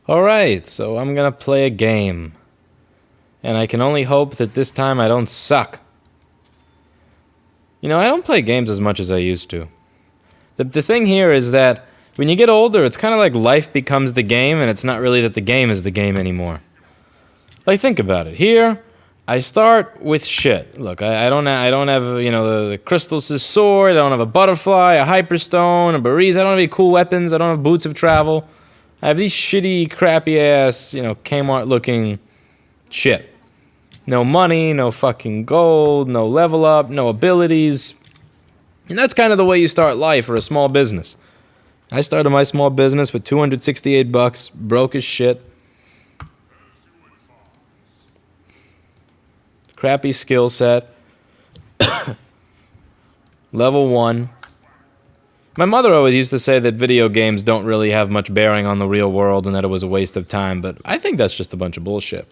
Alright, so I'm gonna play a game. And I can only hope that this time I don't suck. You know, I don't play games as much as I used to. The thing here is that when you get older, it's kind of like life becomes the game, and it's not really that the game is the game anymore. Like, think about it. Here, I start with shit. Look, I don't have, you know, the Crystal's sword, I don't have a butterfly, a hyperstone, a Bariz, I don't have any cool weapons, I don't have boots of travel. I have these shitty, crappy-ass, you know, Kmart-looking shit. No money, no fucking gold, no level up, no abilities. And that's kind of the way you start life or a small business. I started my small business with $268, broke as shit. Crappy skill set. Level 1. My mother always used to say that video games don't really have much bearing on the real world and that it was a waste of time, but I think that's just a bunch of bullshit.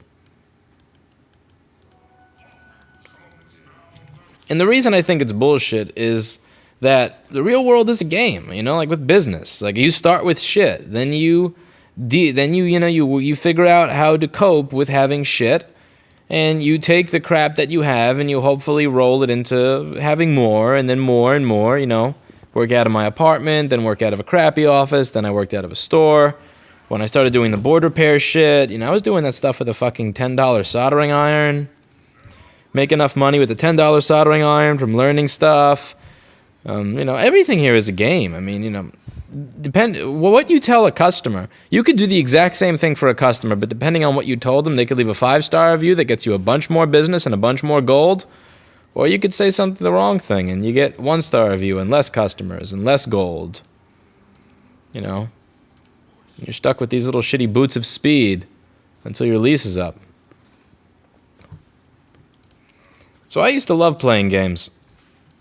And the reason I think it's bullshit is that the real world is a game, you know, like with business. Like, you start with shit, then you figure out how to cope with having shit, and you take the crap that you have and you hopefully roll it into having more, and then more and more, you know. Work out of my apartment, then work out of a crappy office, then I worked out of a store. When I started doing the board repair shit, you know, I was doing that stuff with a fucking $10 soldering iron. Make enough money with the $10 soldering iron from learning stuff. You know, everything here is a game. I mean, you know, what you tell a customer, you could do the exact same thing for a customer, but depending on what you told them, they could leave a 5-star review that gets you a bunch more business and a bunch more gold. Or you could say something the wrong thing and you get 1-star review and less customers and less gold. You know? You're stuck with these little shitty boots of speed until your lease is up. So I used to love playing games.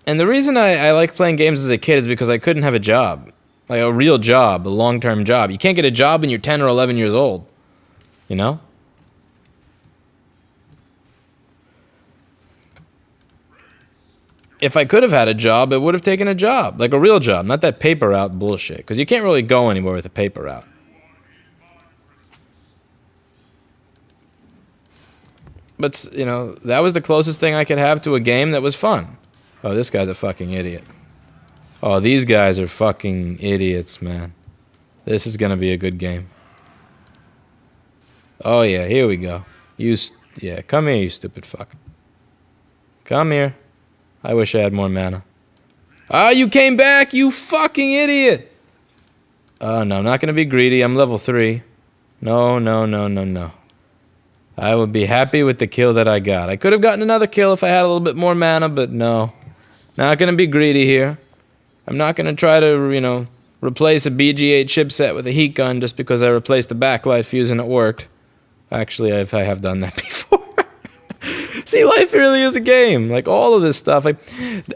And the reason I liked playing games as a kid is because I couldn't have a job. Like a real job, a long-term job. You can't get a job when you're 10 or 11 years old. You know? If I could have had a job, I would have taken a job. Like a real job, not that paper route bullshit. Because you can't really go anywhere with a paper route. But, you know, that was the closest thing I could have to a game that was fun. Oh, this guy's a fucking idiot. Oh, these guys are fucking idiots, man. This is gonna be a good game. Oh, yeah, here we go. Yeah, come here, you stupid fuck. Come here. I wish I had more mana. Ah, you came back, you fucking idiot! Oh, no, I'm not gonna be greedy. I'm level 3. No, no, no, no, no. I would be happy with the kill that I got. I could have gotten another kill if I had a little bit more mana, but no. Not gonna be greedy here. I'm not gonna try to, you know, replace a BG8 chipset with a heat gun just because I replaced a backlight fuse and it worked. Actually, I have done that before. See, life really is a game. Like, all of this stuff. Like,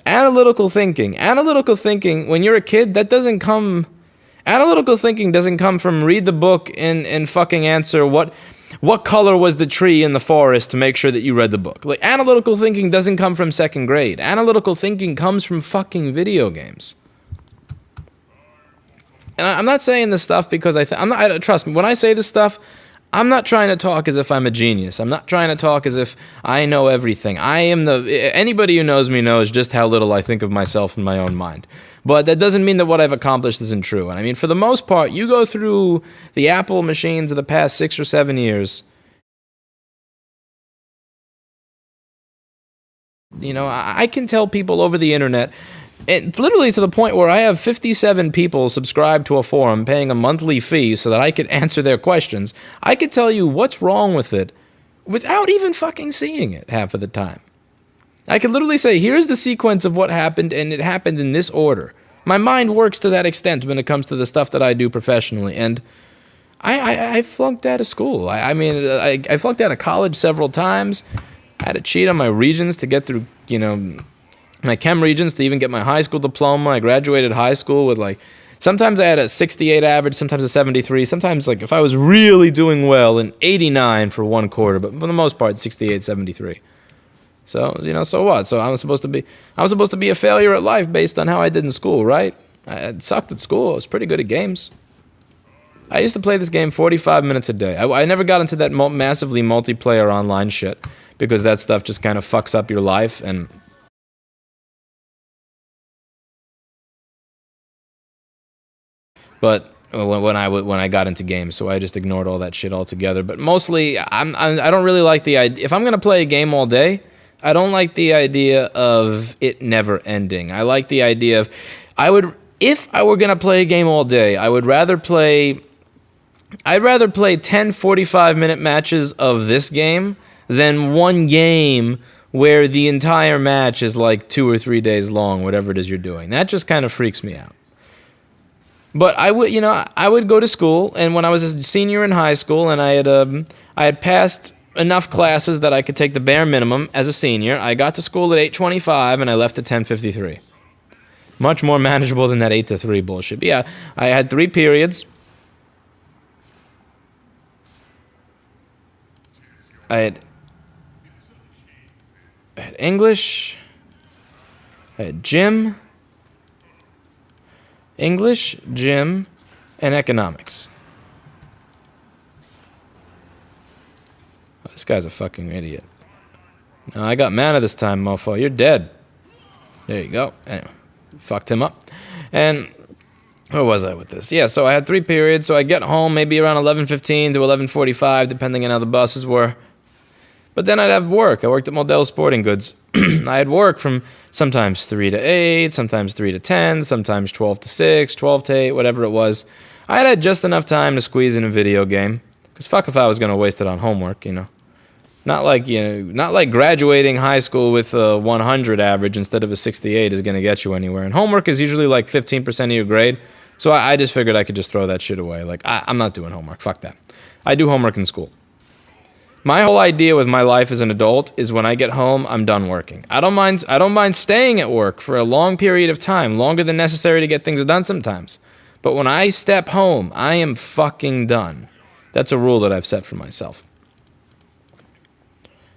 analytical thinking. Analytical thinking, when you're a kid, that doesn't come... Analytical thinking doesn't come from read the book and fucking answer what color was the tree in the forest to make sure that you read the book. Like, analytical thinking doesn't come from 2nd grade. Analytical thinking comes from fucking video games. And I'm not saying this stuff because trust me, when I say this stuff, I'm not trying to talk as if I'm a genius. I'm not trying to talk as if I know everything. Anybody who knows me knows just how little I think of myself in my own mind. But that doesn't mean that what I've accomplished isn't true. And I mean, for the most part, you go through the Apple machines of the past 6 or 7 years. You know, I can tell people over the internet, and literally to the point where I have 57 people subscribed to a forum paying a monthly fee so that I could answer their questions. I could tell you what's wrong with it without even fucking seeing it half of the time. I could literally say, here's the sequence of what happened, and it happened in this order. My mind works to that extent when it comes to the stuff that I do professionally, and I flunked out of school. I flunked out of college several times. I had to cheat on my regions to get through, you know, my chem regions to even get my high school diploma. I graduated high school with, like, sometimes I had a 68 average, sometimes a 73, sometimes, like, if I was really doing well, an 89 for 1 quarter, but for the most part, 68, 73. So, you know, so what? So I'm supposed to be a failure at life based on how I did in school, right? I sucked at school. I was pretty good at games. I used to play this game 45 minutes a day. I never got into that massively multiplayer online shit because that stuff just kind of fucks up your life. And but when I got into games, so I just ignored all that shit altogether. But mostly, I don't really like the idea. If I'm gonna play a game all day, I don't like the idea of it never ending. I like the idea of if I were gonna play a game all day, I'd rather play 10 45-minute matches of this game than one game where the entire match is like 2 or 3 days long, whatever it is you're doing. That just kind of freaks me out. But I would go to school, and when I was a senior in high school, and I had passed enough classes that I could take the bare minimum as a senior. I got to school at 8:25, and I left at 10:53. Much more manageable than that 8 to 3 bullshit. But yeah, I had 3 periods. I had English. I had gym. English, gym, and economics. Oh, this guy's a fucking idiot. No, I got mana this time, mofo. You're dead. There you go. Anyway, fucked him up. And where was I with this? Yeah, so I had 3 periods, so I get home maybe around 11:15 to 11:45, depending on how the buses were. But then I'd have work. I worked at Model Sporting Goods. I had work from sometimes 3 to 8, sometimes 3 to 10, sometimes 12 to 6, 12 to 8, whatever it was. I had just enough time to squeeze in a video game. Because fuck if I was going to waste it on homework, Not like graduating high school with a 100 average instead of a 68 is going to get you anywhere. And homework is usually like 15% of your grade. So I just figured I could just throw that shit away. Like, I'm not doing homework. Fuck that. I do homework in school. My whole idea with my life as an adult is when I get home, I'm done working. I don't mind staying at work for a long period of time, longer than necessary to get things done sometimes. But when I step home, I am fucking done. That's a rule that I've set for myself.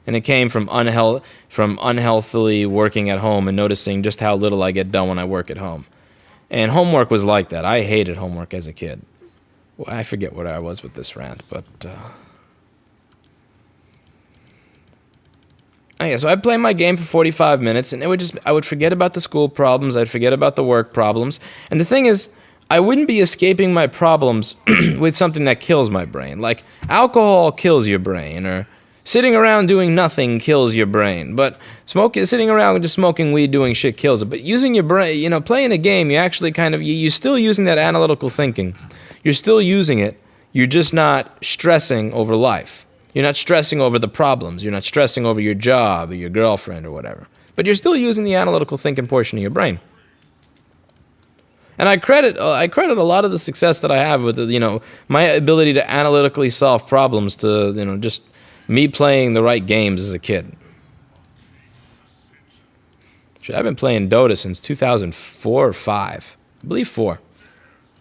And it came from unhealthily working at home and noticing just how little I get done when I work at home. And homework was like that. I hated homework as a kid. Well, I forget where I was with this rant, but... yeah, so I'd play my game for 45 minutes, and I would forget about the school problems, I'd forget about the work problems. And the thing is, I wouldn't be escaping my problems with something that kills my brain. Like, alcohol kills your brain, or sitting around doing nothing kills your brain. But sitting around just smoking weed doing shit kills it. But using your brain, playing a game, you actually you're still using that analytical thinking. You're still using it, you're just not stressing over life. You're not stressing over the problems. You're not stressing over your job or your girlfriend or whatever. But you're still using the analytical thinking portion of your brain. And I credit a lot of the success that I have with my ability to analytically solve problems to just me playing the right games as a kid. I've been playing Dota since 2004 or 5. I believe 4.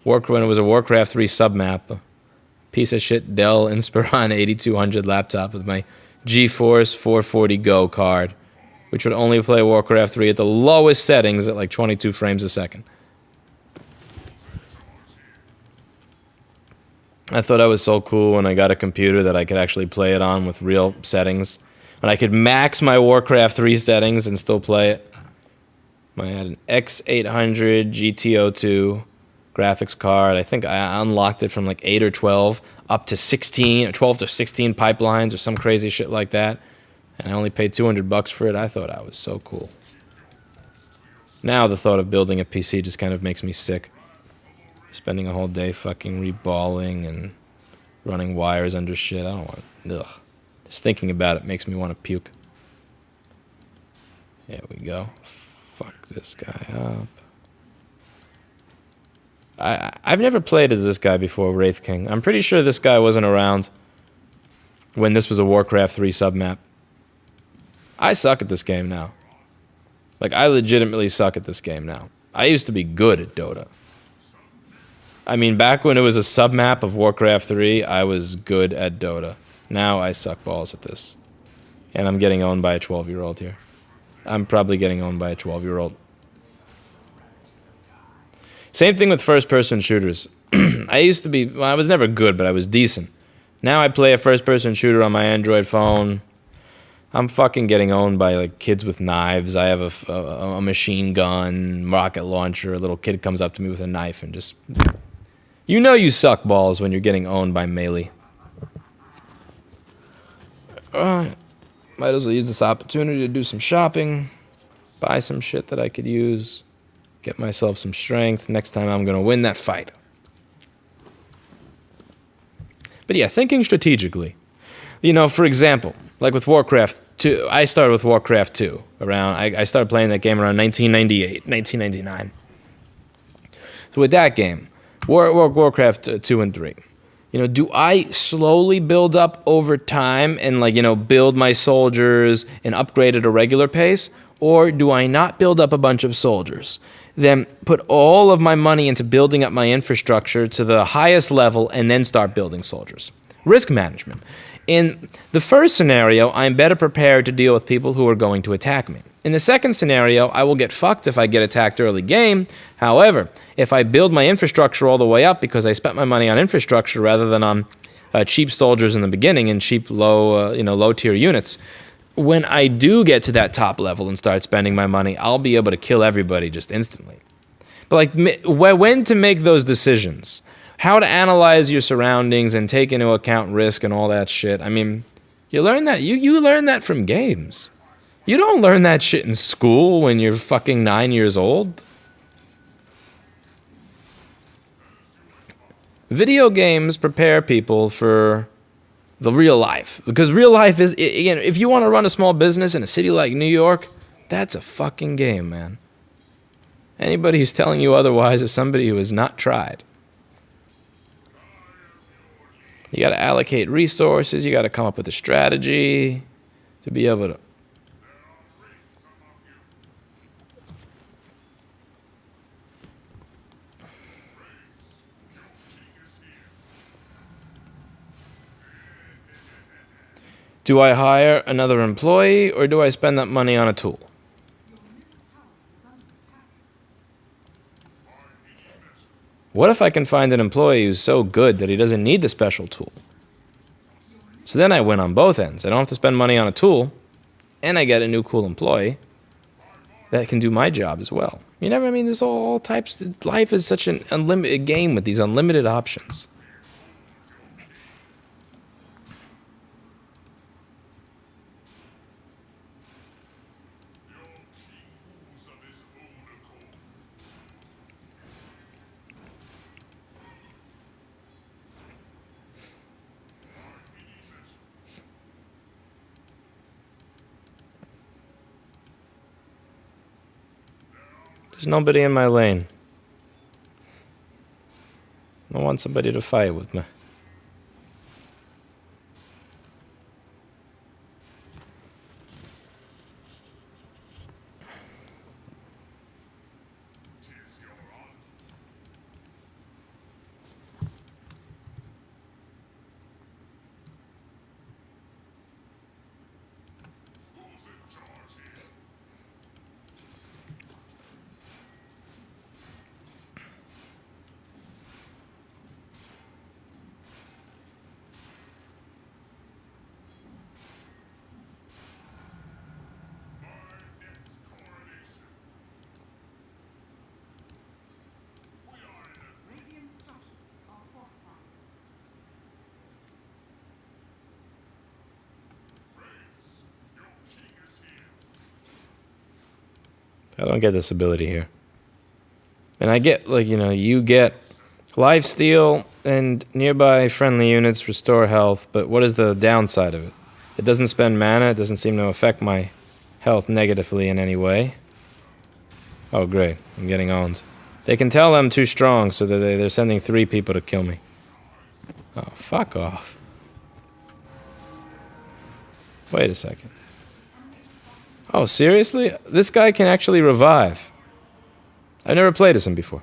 When it was a Warcraft 3 submap. Piece of shit Dell Inspiron 8200 laptop with my GeForce 440 Go card, which would only play Warcraft 3 at the lowest settings at like 22 frames a second. I thought I was so cool when I got a computer that I could actually play it on with real settings. And I could max my Warcraft 3 settings and still play it. I had an X800 GTO2 graphics card. I think I unlocked it from like 8 or 12 up to 16 or 12 to 16 pipelines or some crazy shit like that. And I only paid $200 for it. I thought I was so cool. Now the thought of building a PC just kind of makes me sick. Spending a whole day fucking reballing and running wires under shit. I don't want to. Ugh. Just thinking about it makes me want to puke. There we go. Fuck this guy up. I've never played as this guy before, Wraith King. I'm pretty sure this guy wasn't around when this was a Warcraft 3 submap. I suck at this game now. Like, I legitimately suck at this game now. I used to be good at Dota. I mean, back when it was a submap of Warcraft 3, I was good at Dota. Now I suck balls at this. And I'm getting owned by a 12-year-old here. I'm probably getting owned by a 12-year-old. Same thing with first-person shooters. I used to be, well, I was never good, but I was decent. Now I play a first-person shooter on my Android phone. I'm fucking getting owned by like kids with knives. I have a machine gun, rocket launcher. A little kid comes up to me with a knife and just... You know you suck balls when you're getting owned by melee. Might as well use this opportunity to do some shopping. Buy some shit that I could use. Get myself some strength. Next time I'm going to win that fight. But yeah, thinking strategically. You know, for example, like with Warcraft 2, I started with Warcraft 2 around, I started playing that game around 1998, 1999. So with that game, Warcraft 2 and 3, you know, do I slowly build up over time and like, you know, build my soldiers and upgrade at a regular pace? Or do I not build up a bunch of soldiers, then put all of my money into building up my infrastructure to the highest level and then start building soldiers? Risk management. In the first scenario, I'm better prepared to deal with people who are going to attack me. In the second scenario, I will get fucked if I get attacked early game. However, if I build my infrastructure all the way up because I spent my money on infrastructure rather than on cheap soldiers in the beginning and cheap low tier units, when I do get to that top level and start spending my money, I'll be able to kill everybody just instantly. But like when to make those decisions, how to analyze your surroundings and take into account risk and all that shit. I mean, you learn that you learn that from games. You don't learn that shit in school when you're fucking 9 years old. Video games prepare people for the real life, because real life is, again, if you want to run a small business in a city like New York, that's a fucking game, man. Anybody who's telling you otherwise is somebody who has not tried. You got to allocate resources. You got to come up with a strategy to be able to. Do I hire another employee or do I spend that money on a tool? What if I can find an employee who's so good that he doesn't need the special tool? So then I win on both ends. I don't have to spend money on a tool, and I get a new cool employee that can do my job as well. You never, I mean, there's all types. Life is such an unlimited game with these unlimited options. There's nobody in my lane. I want somebody to fight with me. I don't get this ability here. And I get, like, you know, you get lifesteal and nearby friendly units restore health, but what is the downside of it? It doesn't spend mana, it doesn't seem to affect my health negatively in any way. Oh, great. I'm getting owned. They can tell I'm too strong, so that they're sending 3 people to kill me. Oh, fuck off. Wait a second. Oh, seriously? This guy can actually revive. I've never played as him before.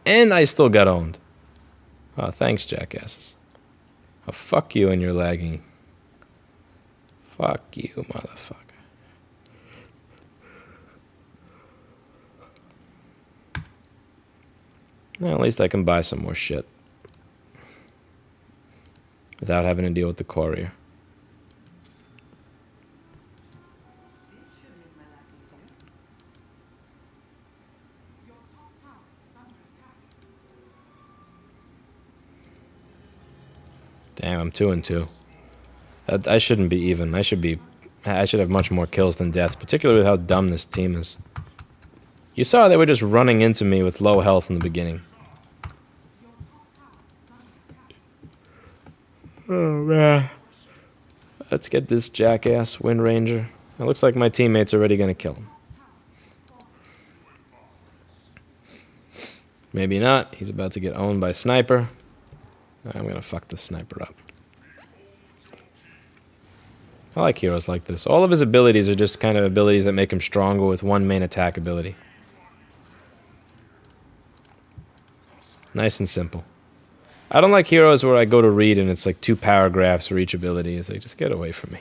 And I still got owned. Oh, thanks, jackasses. Oh, fuck you and your lagging. Fuck you, motherfucker. Well, at least I can buy some more shit. Without having to deal with the courier. Damn, I'm 2-2. I shouldn't be even. I should have much more kills than deaths, particularly with how dumb this team is. You saw they were just running into me with low health in the beginning. Oh, man. Let's get this jackass Wind Ranger. It looks like my teammate's already going to kill him. Maybe not. He's about to get owned by Sniper. I'm going to fuck this Sniper up. I like heroes like this. All of his abilities are just kind of abilities that make him stronger with one main attack ability. Nice and simple. I don't like heroes where I go to read and it's like 2 paragraphs for each ability. It's like, just get away from me.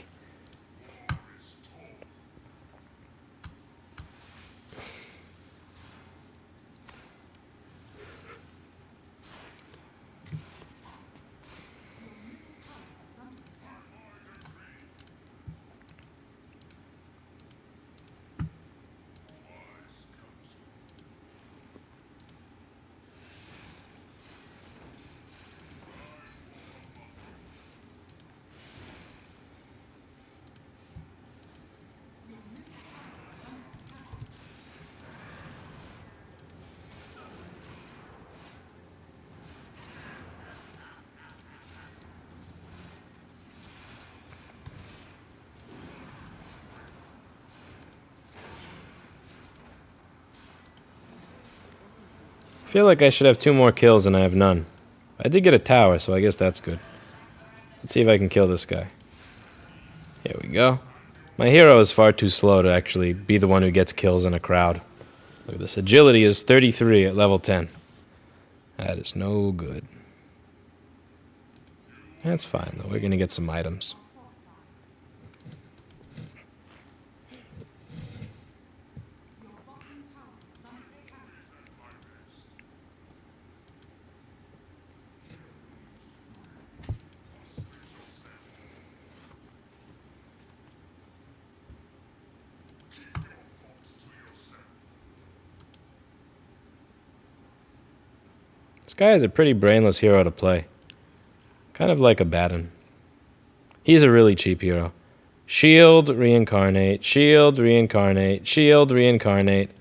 I feel like I should have 2 more kills and I have none. I did get a tower, so I guess that's good. Let's see if I can kill this guy. Here we go. My hero is far too slow to actually be the one who gets kills in a crowd. Look at this. Agility is 33 at level 10. That is no good. That's fine, though. We're going to get some items. This guy is a pretty brainless hero to play. Kind of like a Batten. He's a really cheap hero. Shield, reincarnate, shield, reincarnate, shield, reincarnate.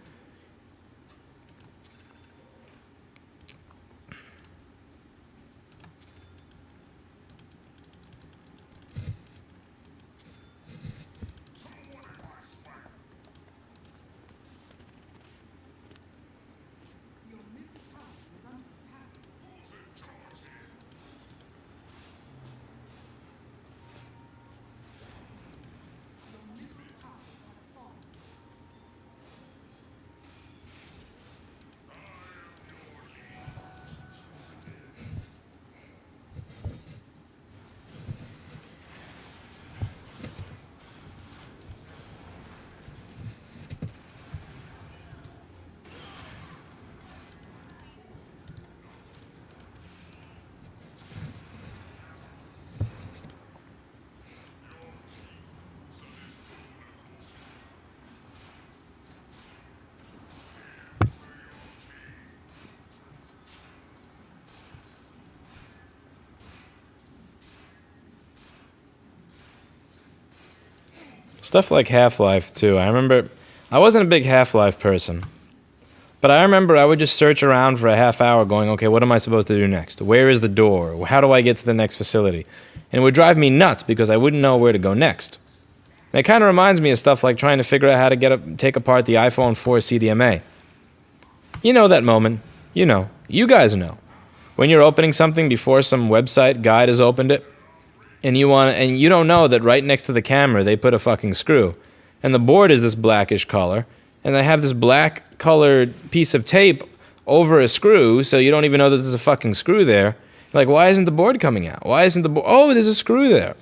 Stuff like Half-Life, too. I remember, I wasn't a big Half-Life person. But I remember I would just search around for a half hour going, okay, what am I supposed to do next? Where is the door? How do I get to the next facility? And it would drive me nuts because I wouldn't know where to go next. And it kind of reminds me of stuff like trying to figure out how to take apart the iPhone 4 CDMA. You know that moment. You know. You guys know. When you're opening something before some website guide has opened it, and you don't know that right next to the camera they put a fucking screw. And the board is this blackish color, and they have this black colored piece of tape over a screw, so you don't even know that there's a fucking screw there. Like, why isn't the board coming out? Why isn't the board? Oh, there's a screw there.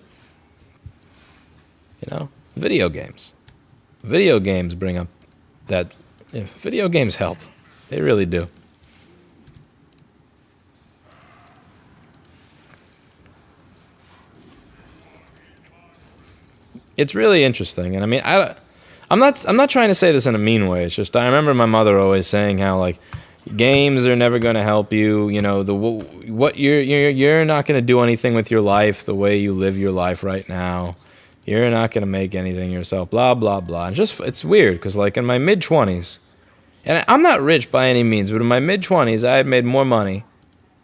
You know, video games. Video games bring up that. Video games help. They really do. It's really interesting. And I mean, I'm not trying to say this in a mean way. It's just I remember my mother always saying how like games are never going to help you. You know, what you're not going to do anything with your life the way you live your life right now. You're not going to make anything yourself. Blah blah blah. And it's weird because like in my mid-20s, and I'm not rich by any means, but in my mid-20s, I had made more money.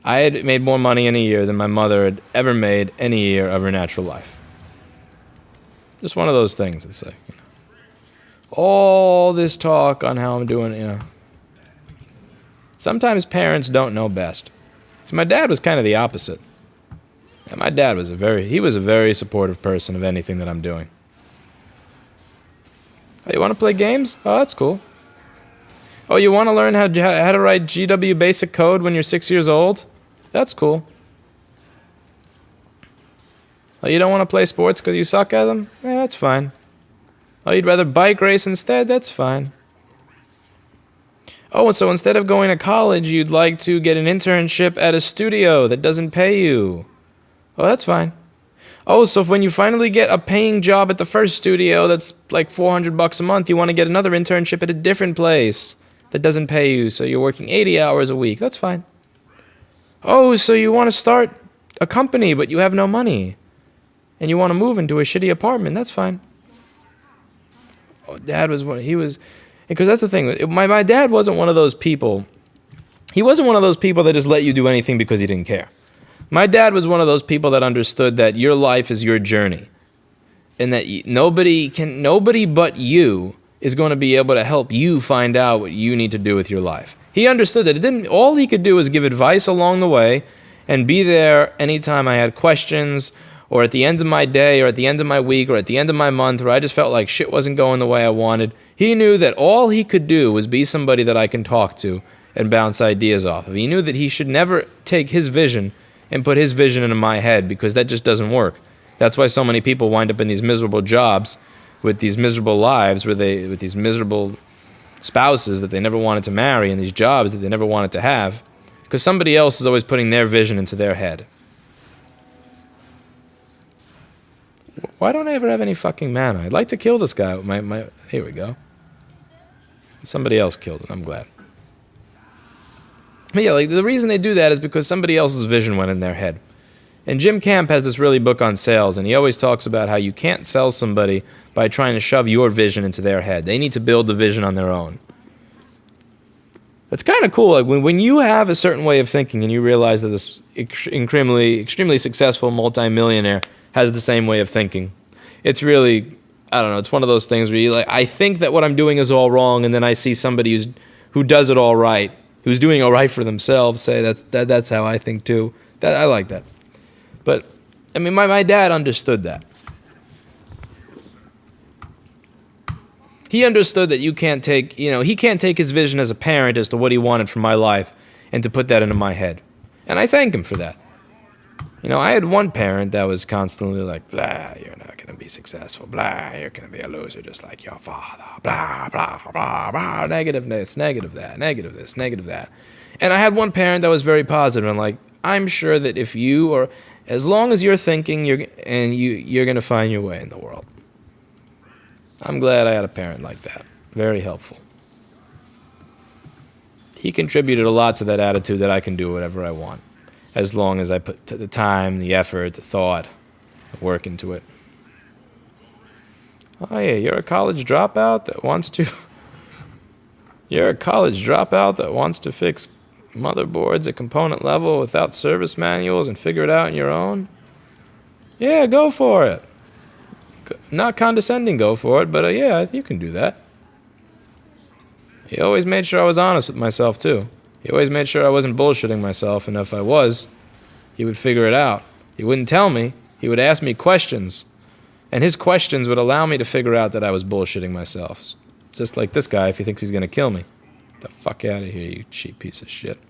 I had made more money in a year than my mother had ever made any year of her natural life. Just one of those things. It's like, you know, all this talk on how I'm doing, you know. Sometimes parents don't know best. So my dad was kind of the opposite. And my dad was a very supportive person of anything that I'm doing. Oh, you want to play games? Oh, that's cool. Oh, you want to learn how to write GW basic code when you're 6 years old? That's cool. Oh, you don't want to play sports because you suck at them? Yeah, that's fine. Oh, you'd rather bike race instead? That's fine. Oh, so instead of going to college, you'd like to get an internship at a studio that doesn't pay you? Oh, that's fine. Oh, so when you finally get a paying job at the first studio that's like $400 a month, you want to get another internship at a different place that doesn't pay you, so you're working 80 hours a week. That's fine. Oh, so you want to start a company, but you have no money, and you want to move into a shitty apartment. That's fine. Oh, Dad was one. He was, because that's the thing. My dad wasn't one of those people. He wasn't one of those people that just let you do anything because he didn't care. My dad was one of those people that understood that your life is your journey, and that nobody but you is going to be able to help you find out what you need to do with your life. He understood that all he could do was give advice along the way and be there anytime I had questions, or at the end of my day, or at the end of my week, or at the end of my month, where I just felt like shit wasn't going the way I wanted. He knew that all he could do was be somebody that I can talk to and bounce ideas off of. He knew that he should never take his vision and put his vision into my head, because that just doesn't work. That's why so many people wind up in these miserable jobs with these miserable lives, with these miserable spouses that they never wanted to marry, and these jobs that they never wanted to have, because somebody else is always putting their vision into their head. Why don't I ever have any fucking mana? I'd like to kill this guy. Here we go. Somebody else killed it. I'm glad. But yeah, like the reason they do that is because somebody else's vision went in their head. And Jim Camp has this really book on sales, and he always talks about how you can't sell somebody by trying to shove your vision into their head. They need to build the vision on their own. It's kind of cool. Like when you have a certain way of thinking and you realize that this extremely successful multimillionaire has the same way of thinking. It's really, I don't know, it's one of those things where you like, I think that what I'm doing is all wrong, and then I see somebody who does it all right, who's doing all right for themselves, say that's how I think too. I like that. But I mean, my dad understood that. He understood that he can't take his vision as a parent as to what he wanted from my life and to put that into my head. And I thank him for that. You know, I had one parent that was constantly like, blah, you're not going to be successful. Blah, you're going to be a loser just like your father. Blah, blah, blah, blah, negative this, negative that, negative this, negative that. And I had one parent that was very positive and like, I'm sure that if you are, as long as you're thinking, you're going to find your way in the world. I'm glad I had a parent like that. Very helpful. He contributed a lot to that attitude that I can do whatever I want, as long as I put the time, the effort, the thought, the work into it. Oh yeah, you're a college dropout that wants to fix motherboards at component level without service manuals and figure it out on your own? Yeah, go for it. Not condescending, go for it, but yeah, you can do that. He always made sure I was honest with myself too. He always made sure I wasn't bullshitting myself, and if I was, he would figure it out. He wouldn't tell me. He would ask me questions, and his questions would allow me to figure out that I was bullshitting myself. Just like this guy, if he thinks he's going to kill me. Get the fuck out of here, you cheap piece of shit.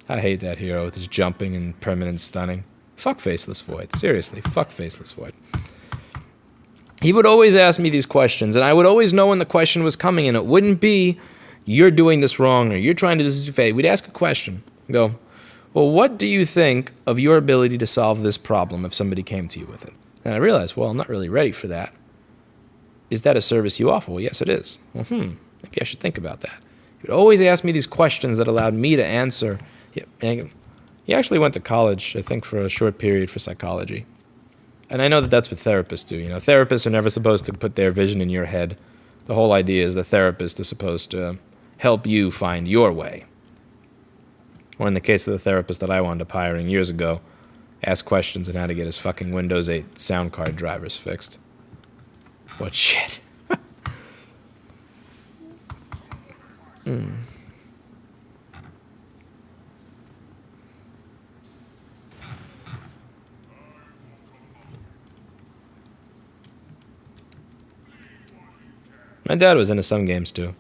I hate that hero with his jumping and permanent stunning. Fuck Faceless Void. Seriously, fuck Faceless Void. He would always ask me these questions, and I would always know when the question was coming, and it wouldn't be, you're doing this wrong, or you're trying to do this. We'd ask a question. Go, well, what do you think of your ability to solve this problem if somebody came to you with it? And I realized, well, I'm not really ready for that. is that a service you offer? Well, yes, it is. Well, maybe I should think about that. He would always ask me these questions that allowed me to answer. He actually went to college, I think, for a short period for psychology. And I know that that's what therapists do. You know, therapists are never supposed to put their vision in your head. The whole idea is the therapist is supposed to help you find your way. Or in the case of the therapist that I wound up hiring years ago, ask questions on how to get his fucking Windows 8 sound card drivers fixed. What shit. My dad was into some games too.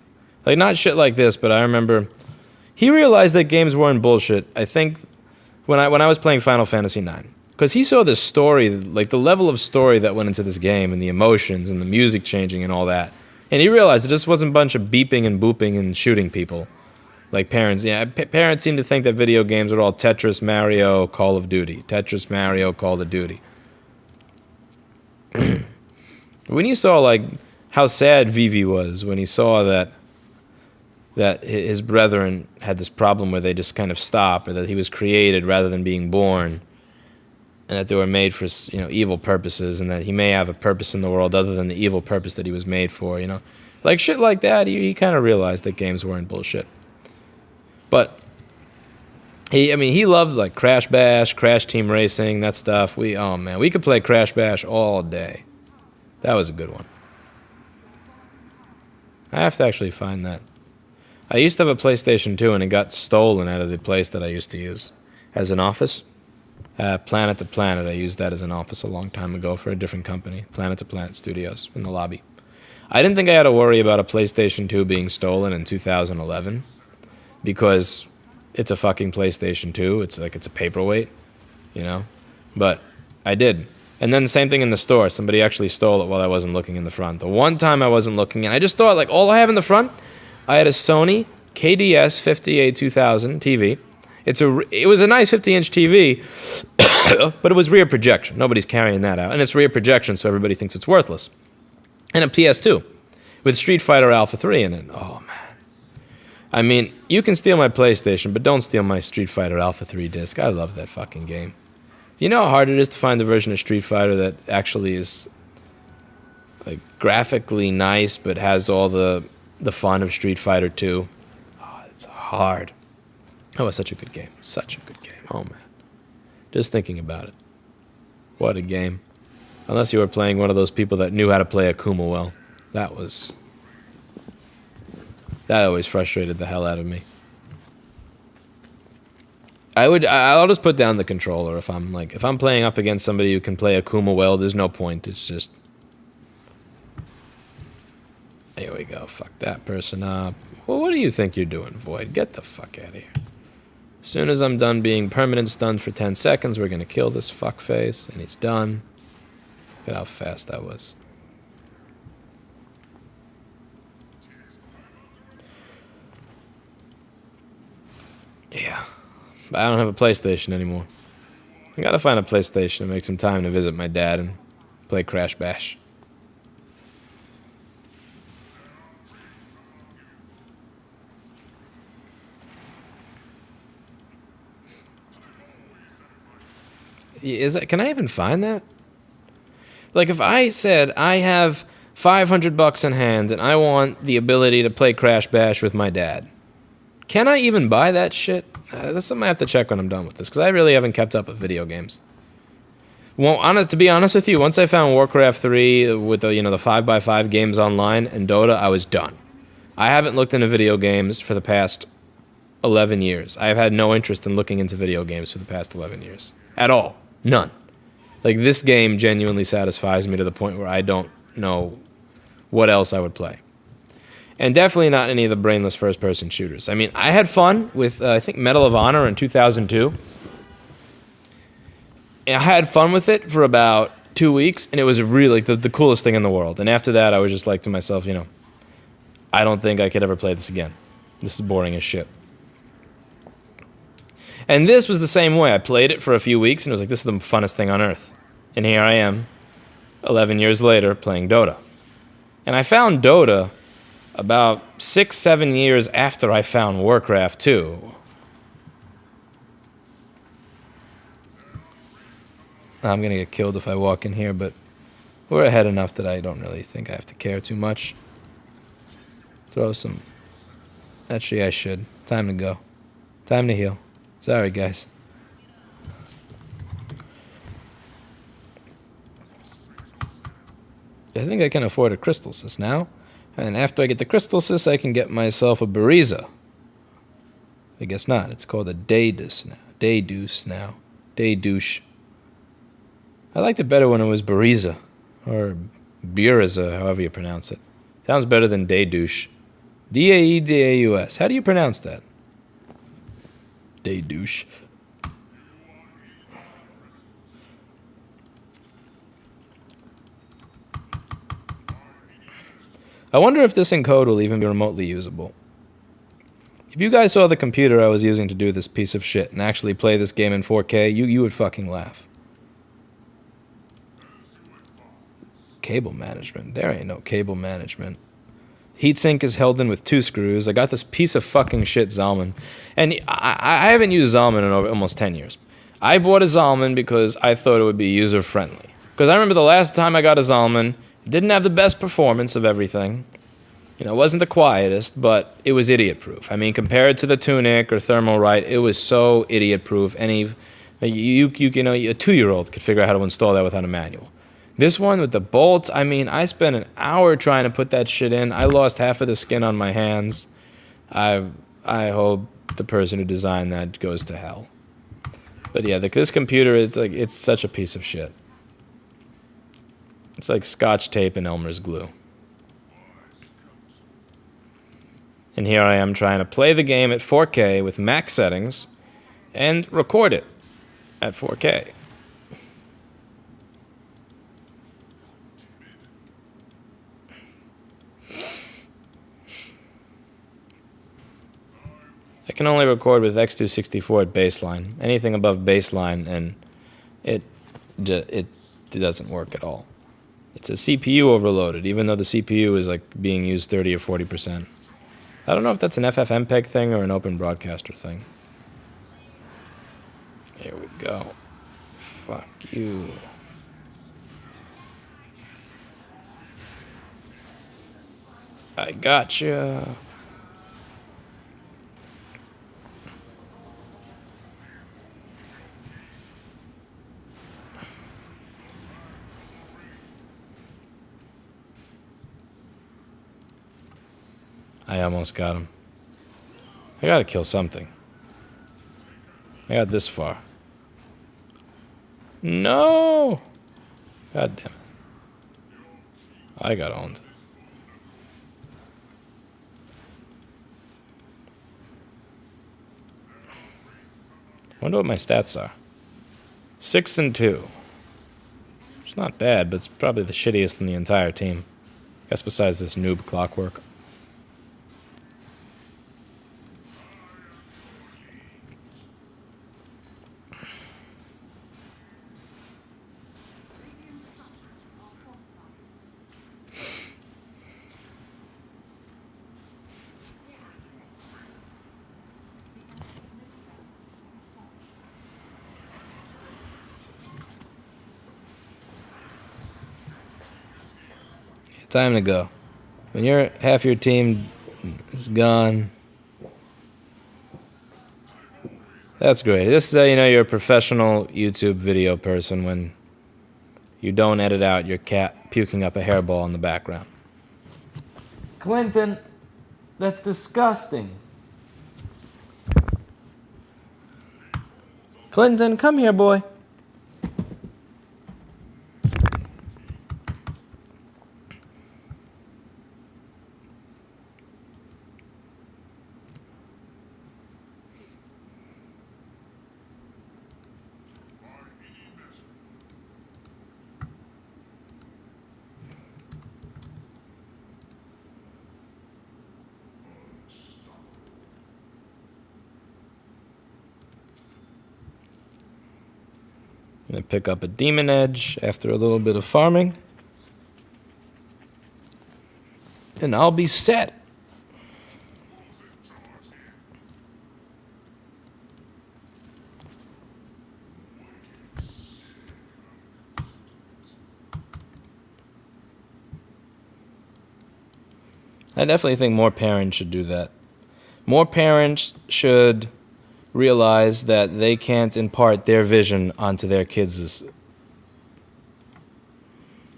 Like, not shit like this, but I remember he realized that games weren't bullshit, I think, when I was playing Final Fantasy IX. Because he saw this story, like the level of story that went into this game and the emotions and the music changing and all that. And he realized it just wasn't a bunch of beeping and booping and shooting people. Like parents, parents seem to think that video games are all Tetris, Mario, Call of Duty. Tetris, Mario, Call of Duty. When you saw, like, how sad Vivi was when he saw that his brethren had this problem where they just kind of stop, or that he was created rather than being born, and that they were made for, you know, evil purposes, and that he may have a purpose in the world other than the evil purpose that he was made for, you know. Like shit like that, he kind of realized that games weren't bullshit. But he loved like Crash Bash, Crash Team Racing, that stuff. We could play Crash Bash all day. That was a good one. I have to actually find that. I used to have a PlayStation 2 and it got stolen out of the place that I used to use as an office. Planet to Planet, I used that as an office a long time ago for a different company, Planet to Planet Studios, in the lobby. I didn't think I had to worry about a PlayStation 2 being stolen in 2011 because it's a fucking PlayStation 2. It's like it's a paperweight, you know? But I did. And then the same thing in the store. Somebody actually stole it while I wasn't looking in the front. The one time I wasn't looking, and I just thought, like, all I have in the front, I had a Sony KDS 50A2000 TV. It was a nice 50-inch TV, but it was rear projection. Nobody's carrying that out. And it's rear projection, so everybody thinks it's worthless. And a PS2 with Street Fighter Alpha 3 in it. Oh, man. I mean, you can steal my PlayStation, but don't steal my Street Fighter Alpha 3 disc. I love that fucking game. Do you know how hard it is to find the version of Street Fighter that actually is like graphically nice, but has all the fun of Street Fighter 2? Oh, it's hard. Oh, it's such a good game. Such a good game. Oh, man. Just thinking about it. What a game. Unless you were playing one of those people that knew how to play Akuma well. That always frustrated the hell out of me. I'll just put down the controller if I'm playing up against somebody who can play Akuma well, there's no point. It's just... There we go. Fuck that person up. Well, what do you think you're doing, Void? Get the fuck out of here. As soon as I'm done being permanent stunned for 10 seconds, we're gonna kill this fuckface, and he's done. Look at how fast that was. Yeah. But I don't have a PlayStation anymore. I gotta find a PlayStation and make some time to visit my dad and play Crash Bash. Can I even find that? Like, if I said I have $500 in hand and I want the ability to play Crash Bash with my dad, can I even buy that shit? That's something I have to check when I'm done with this, because I really haven't kept up with video games. Well, to be honest with you, once I found Warcraft 3 with the 5x5 games online and Dota, I was done. I haven't looked into video games for the past 11 years. I've had no interest in looking into video games for the past 11 years. At all. None. Like, this game genuinely satisfies me to the point where I don't know what else I would play. And definitely not any of the brainless first-person shooters. I mean, I had fun with, I think, Medal of Honor in 2002. And I had fun with it for about 2 weeks, and it was really the coolest thing in the world. And after that, I was just like to myself, I don't think I could ever play this again. This is boring as shit. And this was the same way. I played it for a few weeks, and it was like, this is the funnest thing on earth. And here I am, 11 years later, playing Dota. And I found Dota about 6-7 years after I found Warcraft 2. I'm gonna get killed if I walk in here, but we're ahead enough that I don't really think I have to care too much. Throw some... Actually, I should. Time to go. Time to heal. Sorry, guys. I think I can afford a Crystal Sis now. And after I get the Crystal Sis, I can get myself a Bariza. I guess not. It's called a Daedus now. Daedus now. Daedouche. I liked it better when it was Bariza. Or Buriza, however you pronounce it. Sounds better than Daedouche. D-A-E-D-A-U-S. How do you pronounce that? Daedouche. I wonder if this encode will even be remotely usable. If you guys saw the computer I was using to do this piece of shit and actually play this game in 4K, you would fucking laugh. Cable management. There ain't no cable management. Heatsink is held in with 2 screws. I got this piece of fucking shit Zalman. And I haven't used Zalman in over almost 10 years. I bought a Zalman because I thought it would be user-friendly. Because I remember the last time I got a Zalman, it didn't have the best performance of everything. You know, it wasn't the quietest, but it was idiot-proof. I mean, compared to the Tunic or Thermal Right, it was so idiot-proof. Any, you know, a 2-year-old could figure out how to install that without a manual. This one with the bolts, I mean, I spent an hour trying to put that shit in. I lost half of the skin on my hands. I hope the person who designed that goes to hell. But yeah, this computer, it's such a piece of shit. It's like Scotch tape and Elmer's glue. And here I am trying to play the game at 4K with max settings and record it at 4K. I can only record with X264 at baseline. Anything above baseline, and it doesn't work at all. It's a CPU overloaded, even though the CPU is like being used 30 or 40%. I don't know if that's an FFmpeg thing or an open broadcaster thing. Here we go. Fuck you. I gotcha. I almost got him. I gotta kill something. I got this far. No! God damn it. I got owned. Wonder what my stats are. 6 and 2. It's not bad, but it's probably the shittiest in the entire team. Guess besides this noob Clockwork. Time to go. When half your team is gone, that's great. This is how you know you're a professional YouTube video person, when you don't edit out your cat puking up a hairball in the background. Clinton, that's disgusting. Clinton, come here, boy. I'm gonna pick up a Demon Edge after a little bit of farming. and I'll be set. I definitely think more parents should do that. More parents should realize that they can't impart their vision onto their kids'.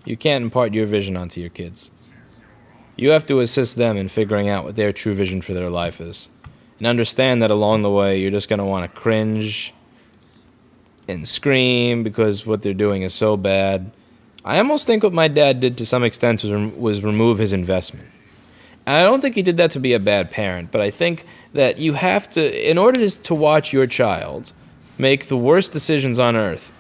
You can't impart your vision onto your kids. You have to assist them in figuring out what their true vision for their life is. And understand that along the way, you're just going to want to cringe and scream because what they're doing is so bad. I almost think what my dad did to some extent was remove his investment. And I don't think he did that to be a bad parent, but I think that you have to, in order to watch your child make the worst decisions on earth,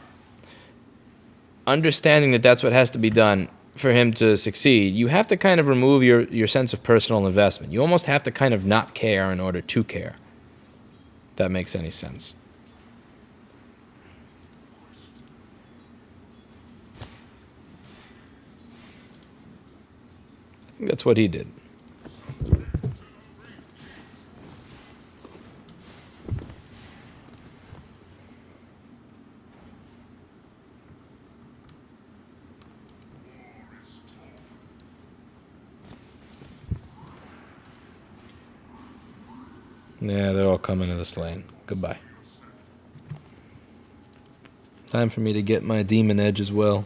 understanding that that's what has to be done for him to succeed, you have to kind of remove your sense of personal investment. You almost have to kind of not care in order to care. If that makes any sense. I think that's what he did. Yeah, they're all coming to this lane. Goodbye. Time for me to get my demon edge as well.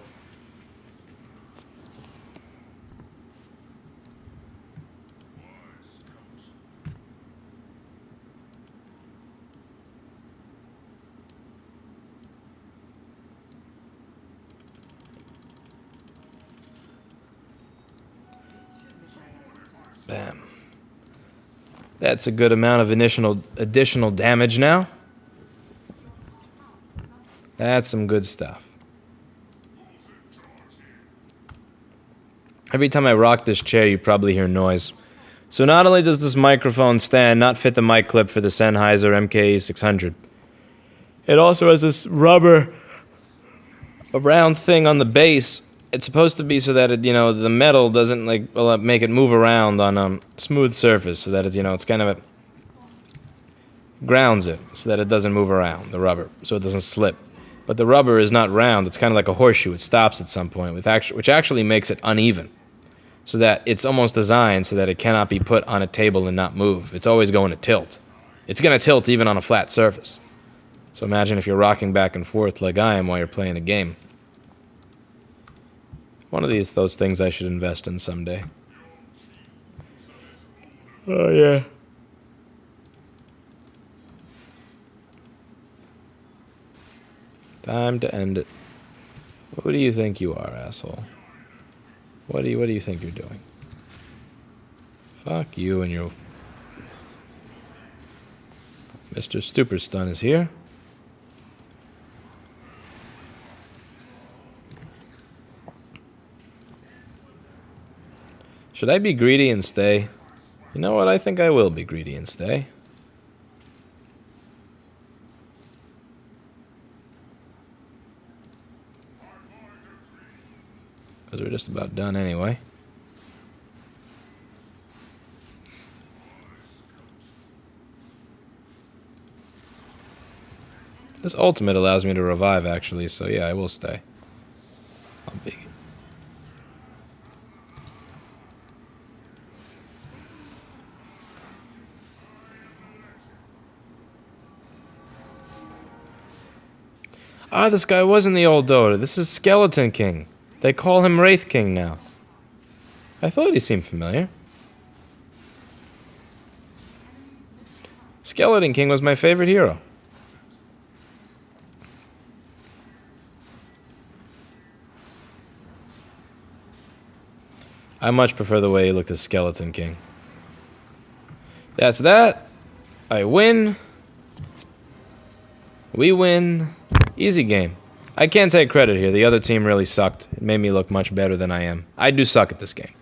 Bam. That's a good amount of additional damage now. That's some good stuff. Every time I rock this chair, you probably hear noise. So not only does this microphone stand not fit the mic clip for the Sennheiser MK600, it also has this rubber, a round thing on the base. It's supposed to be so that it, the metal doesn't make it move around on a smooth surface, so that it's kind of grounds it so that it doesn't move around, the rubber, so it doesn't slip. But the rubber is not round; it's kind of like a horseshoe. It stops at some point, which actually makes it uneven, so that it's almost designed so that it cannot be put on a table and not move. It's always going to tilt. It's going to tilt even on a flat surface. So imagine if you're rocking back and forth like I am while you're playing a game. One of those things I should invest in someday. Oh, yeah. Time to end it. Who do you think you are, asshole? What do you think you're doing? Fuck you and your... Mr. Stupid-Stun is here. Should I be greedy and stay? You know what? I think I will be greedy and stay. Because we're just about done anyway. This ultimate allows me to revive, actually, so yeah, I will stay. I'll be... Ah, this guy wasn't the old Dota. This is Skeleton King. They call him Wraith King now. I thought he seemed familiar. Skeleton King was my favorite hero. I much prefer the way he looked as Skeleton King. That's that. I win. We win. Easy game. I can't take credit here. The other team really sucked. It made me look much better than I am. I do suck at this game.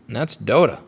And that's Dota.